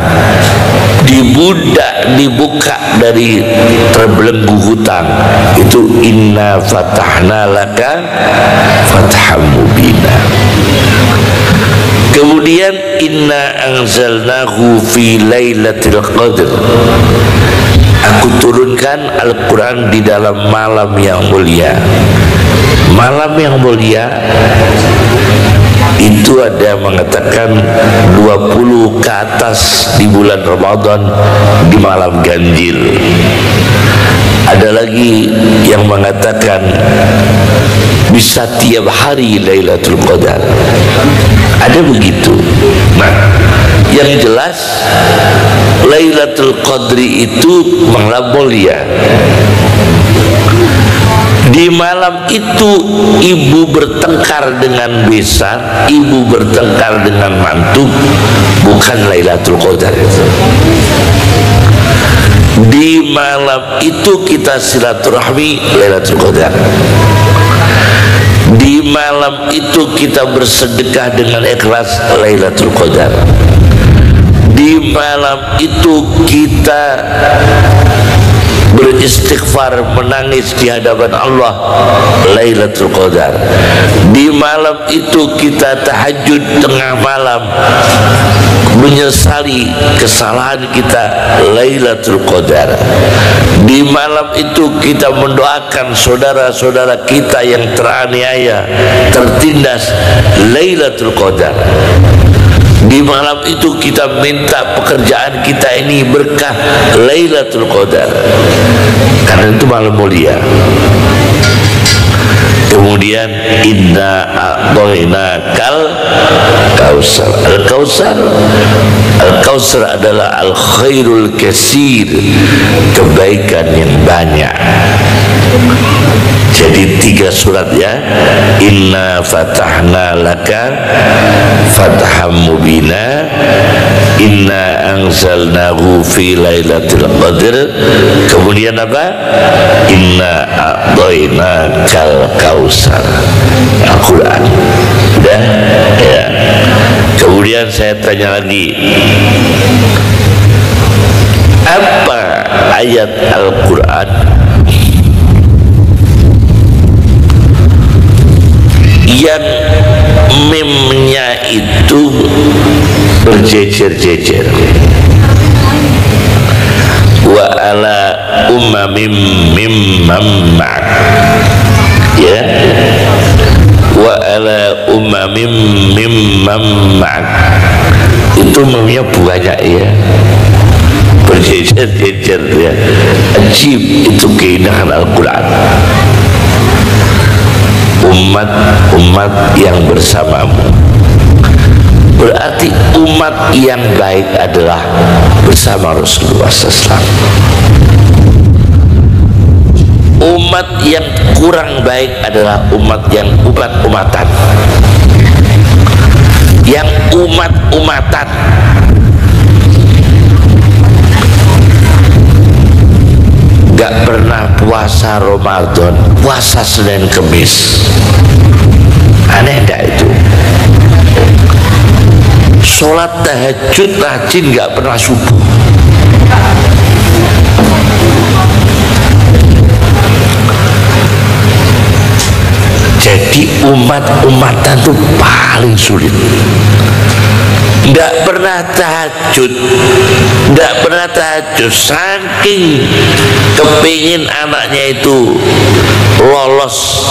S2: dibuka dari terbelenggu hutang. Itu inna fatahna laka fatham mubina. Kemudian inna anzalnahu fi lailatul qadr. Aku turunkan Al-Quran di dalam malam yang mulia. Malam yang mulia itu ada mengatakan 20 ke atas di bulan Ramadan di malam ganjil. Ada lagi yang mengatakan bisa tiap hari Lailatul Qadar. Ada begitu. Nah, yang jelas Lailatul Qadri itu malam mulia. Di malam itu ibu bertengkar dengan besan, ibu bertengkar dengan mantu, bukan Lailatul Qadar itu. Di malam itu kita silaturahmi, Lailatul Qadar. Di malam itu kita bersedekah dengan ikhlas, Lailatul Qadar. Di malam itu kita beristighfar, menangis di hadapan Allah Lailatul Qadar. Di malam itu kita tahajud tengah malam, menyesali kesalahan kita Lailatul Qadar. Di malam itu kita mendoakan saudara-saudara kita yang teraniaya, tertindas Lailatul Qadar. Di malam itu kita minta pekerjaan kita ini berkah Lailatul Qadar, karena itu malam mulia. Kemudian inna a'tainakal kausar. Al-kausar adalah al-khairul katsir, kebaikan yang banyak. Jadi 3 surat ya. Inna fatahna laka fatham mubina, inna anzalnahu fi lailatul qadr. Kemudian apa? Inna a'tainakal kausar. Al-Quran. Udah ya. Kemudian saya tanya lagi, apa ayat Al-Quran yang mimnya itu berjejer-jejer? Wa ala ummamim mimman ma'ak, ya, wa ala ummamim mimman ma'ak. Itu mimnya banyak ya, berjejer-jejer ya. Ajib, itu keindahan Al-Quran. Umat-umat yang bersamamu, berarti umat yang baik adalah bersama Rasulullah SAW. Umat yang kurang baik adalah umat yang umat-umatan, yang umat-umatan. Gak pernah puasa Ramadan, puasa Senin Kemis. Aneh enggak itu? Sholat tahajud rajin, gak pernah subuh. Jadi umat-umatan itu paling sulit. Tidak pernah tahajud, tidak pernah tahajud, saking kepingin anaknya itu lolos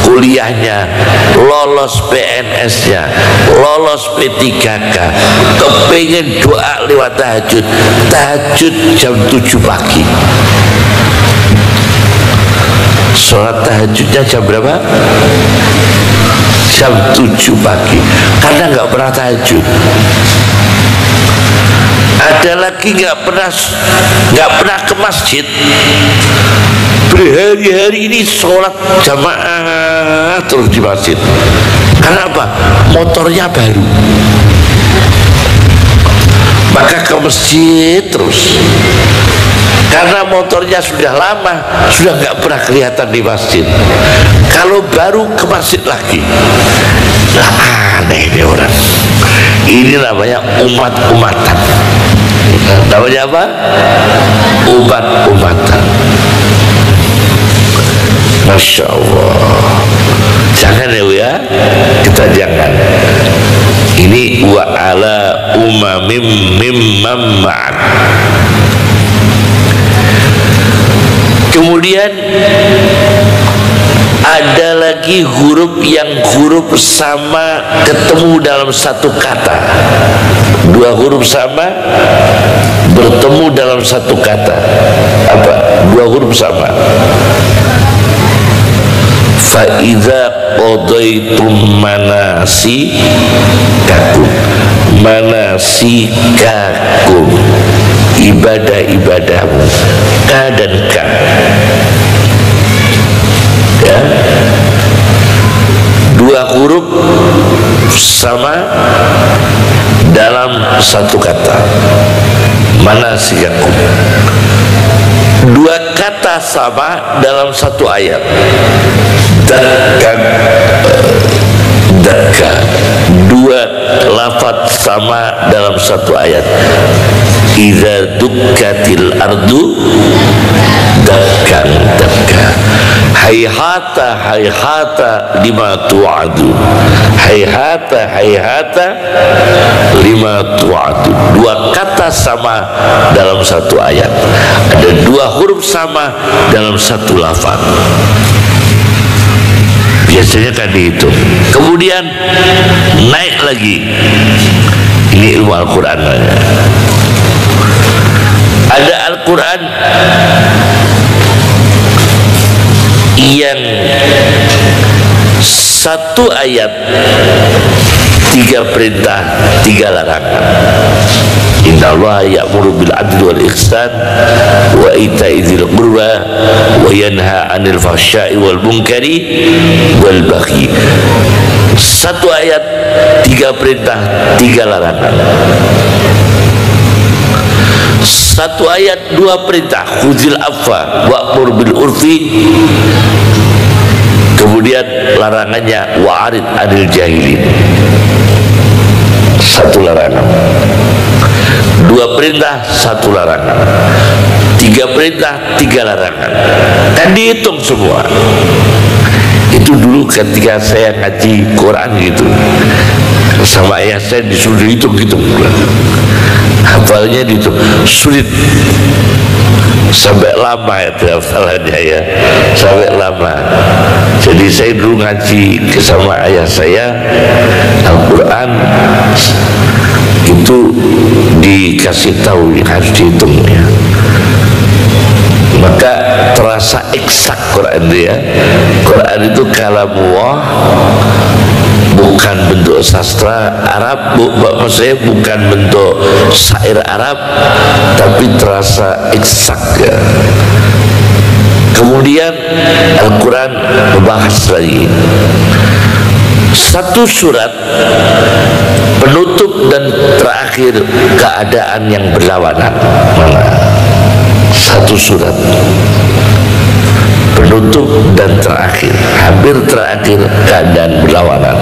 S2: kuliahnya, lolos PNS-nya, lolos P3K, kepingin doa lewat tahajud. Tahajud jam 7 pagi. Sholat tahajudnya jam berapa? Jam 7 pagi, karena nggak pernah tahajud. Ada lagi nggak pernah ke masjid, berhari-hari ini sholat jamaah terus di masjid. Karena apa? Motornya baru, maka ke masjid terus. Karena motornya sudah lama, sudah nggak pernah kelihatan di masjid. Kalau baru ke masjid lagi, nah, aneh ini orang. Ini namanya umat-umatan. Namanya apa? Umat-umatan. Masya Allah. Jangan ya, kita jangan. Ini wa ala umamim mimman ma'ak. Kemudian ada lagi huruf yang huruf sama ketemu dalam satu kata. 2 huruf sama bertemu dalam satu kata. Apa? 2 huruf sama. Fa idza qadaitum manasikakum, manasikakum, ibadah-ibadahmu, ka dan ka, ya, 2 huruf sama dalam satu kata, manasikakum. 2 kata sama dalam satu ayat, dakka, 2 lafaz sama dalam satu ayat. Idza dukkatil ardu teka. Hayhata hayhata lima tu'adu. Hayhata hayhata lima tu'adu. Dua kata sama dalam satu ayat, ada dua huruf sama dalam satu lafaz. Biasanya kan dihitung. Kemudian naik lagi. Ini ilmu Al-Quran. Ada Al-Quran yang satu ayat 3 perintah 3 larangan. Innallaha ya'muru bil 'adli wal ihsan wa ita'i dzil qurba wa yanha 'anil fahsya'i wal munkari wal baghi. Satu ayat 3 perintah 3 larangan. Satu ayat 2 perintah, khuzil afwa wa'mur bil urfi. Kemudian larangannya wa'arid 'anil jahilin. Satu larangan. 2 perintah 1 larangan. 3 perintah 3 larangan. Dan dihitung semua. Itu dulu ketika saya ngaji Quran gitu, sama ayah saya disuruh hitung-hitung. Hafalnya itu sulit, sampai lama ya hafalnya ya, sampai lama. Jadi saya dulu ngaji sama ayah saya Al-Quran itu dikasih tahu harus dihitung ya. Maka terasa eksak Quran dia. Quran itu kalamullah, bukan bentuk sastra Arab, maksudnya bukan bentuk syair Arab, tapi terasa eksak ya. Kemudian Al-Quran membahas lagi satu surat penutup dan terakhir keadaan yang berlawanan. Mana? Satu surat penutup dan terakhir, hampir terakhir keadaan berlawanan.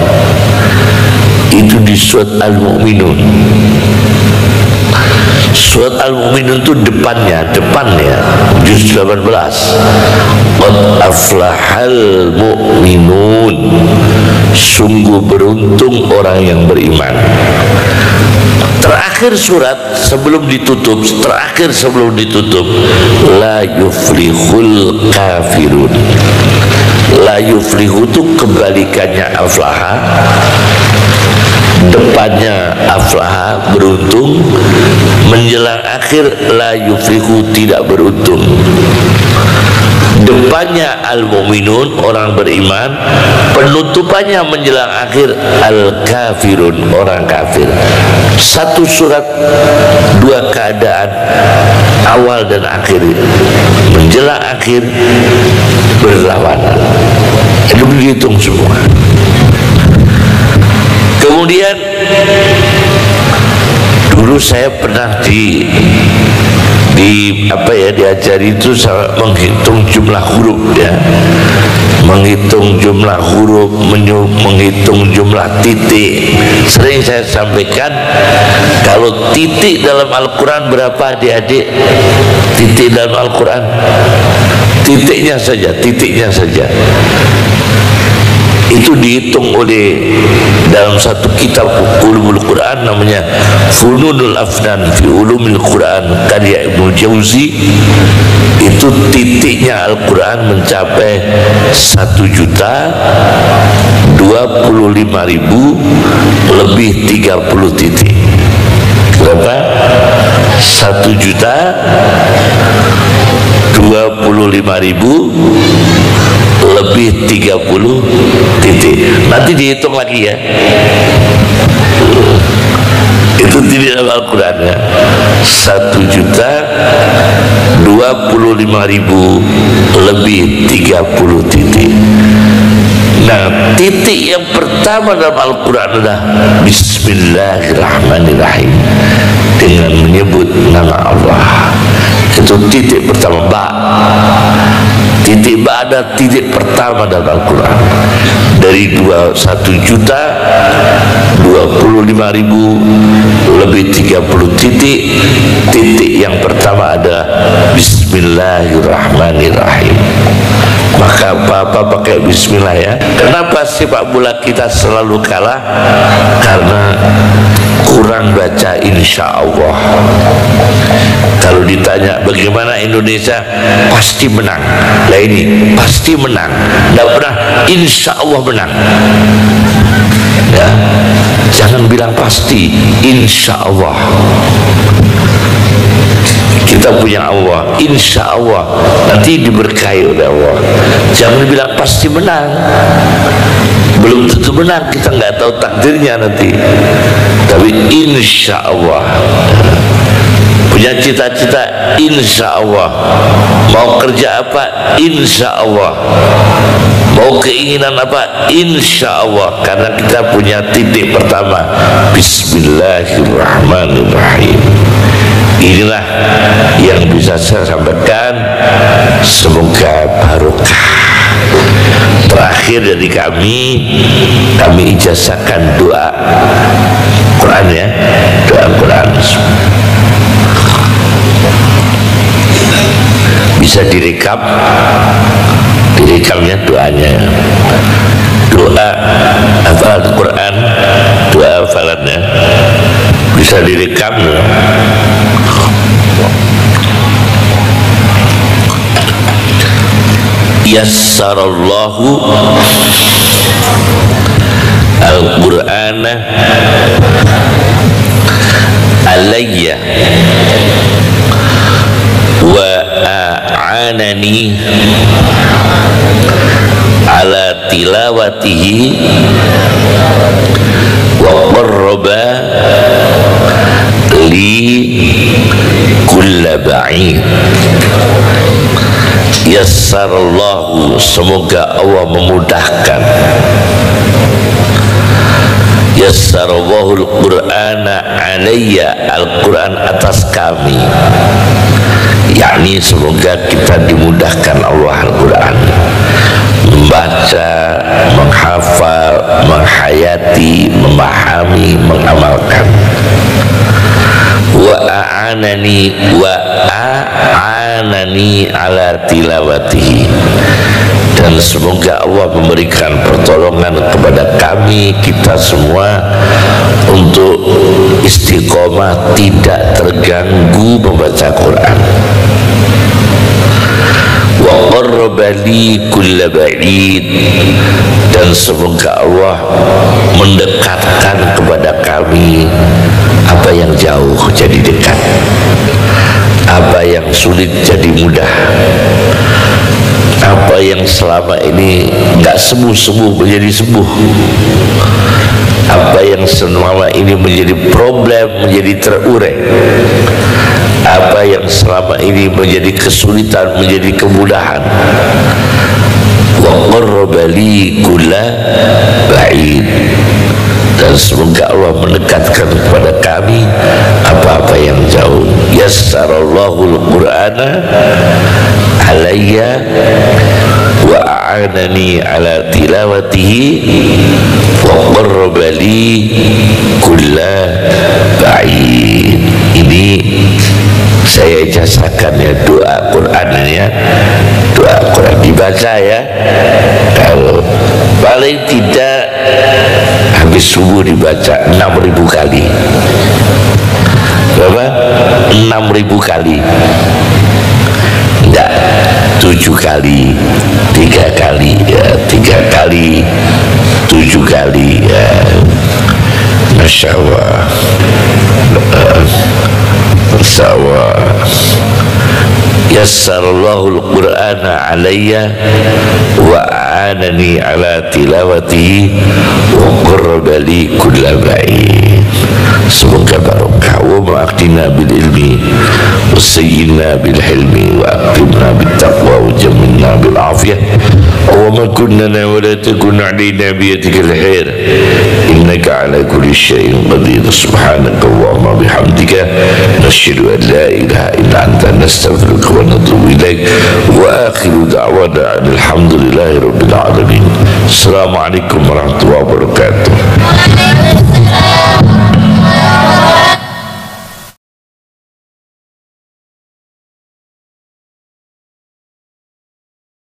S2: Itu di surat Al-Mu'minun. Surat Al-Mu'minun itu depannya juz 18. Qad aflahal mu'minun. Sungguh beruntung orang yang beriman. Terakhir surat sebelum ditutup, la yuflihul kafirun. La yuflihu itu kebalikannya aflaha, depannya aflaha beruntung, menjelang akhir la yuflihu tidak beruntung. Depannya al-mu'minun orang beriman, penutupannya menjelang akhir al-kafirun orang kafir. Satu surat 2 keadaan, awal dan akhir, menjelang akhir berlawanan. Itu dihitung semua. Kemudian dulu saya pernah diajari itu menghitung jumlah huruf ya, menghitung jumlah huruf, menghitung jumlah titik. Sering saya sampaikan, kalau titik dalam Al-Quran berapa adik-adik? Titik dalam Al-Quran, titiknya saja itu dihitung oleh dalam satu kitab ulumul Quran namanya Fununul Afnan fi Ulumil Quran karya Ibnu Jauzi. Itu titiknya Al-Quran mencapai 1.025.000 lebih 30 titik. Berapa? 1.025.000 lebih 30 titik. Nanti dihitung lagi ya. Itu titik dalam Al-Quran ya. 1.025.000 lebih 30 titik. Nah, titik yang pertama dalam Al-Quran adalah Bismillahirrahmanirrahim, dengan menyebut nama Allah. Itu titik pertama, ba. Titik ba ada titik pertama dalam Al-Quran. Dari 1.025.000 lebih 30 titik. Titik yang pertama adalah Bismillahirrahmanirrahim. Bismillahirrahmanirrahim. Maka apa-apa pakai bismillah ya. Kenapa sepak bola kita selalu kalah? Karena kurang baca insya Allah. Kalau ditanya bagaimana Indonesia, pasti menang. Lah ini pasti menang, tidak pernah insya Allah menang ya. Jangan bilang pasti, insya Allah. Kita punya Allah, insya Allah nanti diberkahi oleh Allah. Jangan bilang pasti menang, belum tentu menang, kita nggak tahu takdirnya nanti. Tapi insya Allah. Punya cita-cita, insya Allah. Mau kerja apa, insya Allah. Mau keinginan apa, insya Allah. Karena kita punya titik pertama, Bismillahirrahmanirrahim. Inilah yang bisa saya sampaikan. Semoga barokah. Terakhir dari kami ijazahkan doa Quran ya, doa Quran. Bisa direkam ya doanya. Doa hafal Quran, doa hafalannya bisa direkam ya. Yassarallahu al-Qur'ana alayya wa a'anani ala tilawatihi wa qarraba li kulla ba'id. Yassarallahu, semoga Allah memudahkan. Yassarallahu al-Qur'ana alayya, Al-Quran atas kami, yakni semoga kita dimudahkan Allah Al-Quran, membaca, menghafal, menghayati, memahami, mengamalkan. Wa a'anani ala tilawatihi, dan semoga Allah memberikan pertolongan kepada kami, kita semua, untuk istiqomah, tidak terganggu membaca Quran. Wa qarraba li kulla ba'id, dan semoga Allah mendekatkan kepada kami apa yang jauh jadi dekat, apa yang sulit jadi mudah, apa yang selama ini nggak sembuh-sembuh menjadi sembuh, apa yang selama ini menjadi problem menjadi terurai, apa yang selama ini menjadi kesulitan menjadi kemudahan. Wa qarraba li kulla ba'id, dan semoga Allah mendekatkan kepada kami apa-apa yang jauh. Yassarallahu al-Qur'ana alayya wa a'anani ala tilawatihi wa qarraba li kulla ba'id. Ini saya ijazahkan ya, doa Quran ya, doa Quran dibaca ya. Kalau paling tidak habis subuh dibaca 6.000 kali. Berapa? 6.000 kali. Enggak, 7 kali, 3 kali ya, 3 kali, 7 kali ya. Masya Allah. Bersama Yassarallahu al-Qur'ana alayya wa a'anani ala tilawatihi wa qarraba li kulla ba'id. Semoga barokah. Wa ma'aqtina bil ilmi wa sayyidina bil hilmi wa aqimna bil taqwa wa jamilna bil afiyah. Wa ma kunna wa la takun alayna biyadika al-khair innaka ala kulli syai'in qadir. Subhanaka Allahumma bihamdika nashhadu an la ilaha illa anta nastaghfiruka wa natubu ilaik. Wa akhiru da'wana alhamdulillahi rabbil alamin. Assalamualaikum warahmatullahi wabarakatuh.